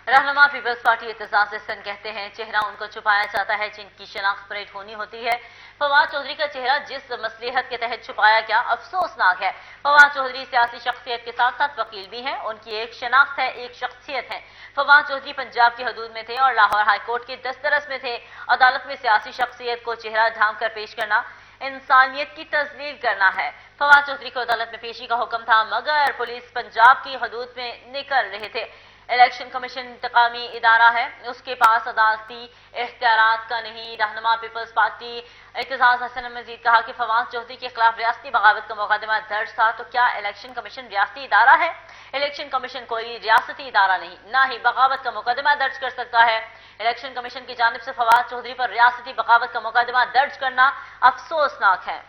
रहनुमा peoples party Aitzaz Hasan कहते हैं चेहरा उनको छुपाया जाता है जिनकी शनाख्त परेड होनी होती है। फवाद चौधरी का चेहरा जिस मसलिहत के तहत छुपाया गया अफसोसनाक है। फवाद चौधरी सियासी शख्सियत के साथ साथ वकील भी हैं। उनकी एक शनाख्त है, एक शख्सियत है। फवाद चौधरी पंजाब की हदूद में थे और लाहौर हाई कोर्ट के दस्तरस में थे। अदालत में सियासी शख्सियत को चेहरा ढांक कर पेश करना इंसानियत की तस्लील करना है। फवाद चौधरी को अदालत में पेशी का हुक्म था, मगर पुलिस पंजाब की हदूद में निकल रहे थे। इलेक्शन कमीशन इंतकामी इदारा है, उसके पास अदालती इख्तियारात का नहीं। रहनुमा पीपल्स पार्टी एतजाज हसन ने मजीद कहा कि फवाद चौधरी के खिलाफ रियासती बगावत का मुकदमा दर्ज था, तो क्या इलेक्शन कमीशन रियासती इदारा है? इलेक्शन कमीशन कोई रियासती इदारा नहीं, ना ही बगावत का मुकदमा दर्ज कर सकता है। इलेक्शन कमीशन की जानिब से फवाद चौधरी पर रियासती बगावत का मुकदमा दर्ज करना अफसोसनाक है।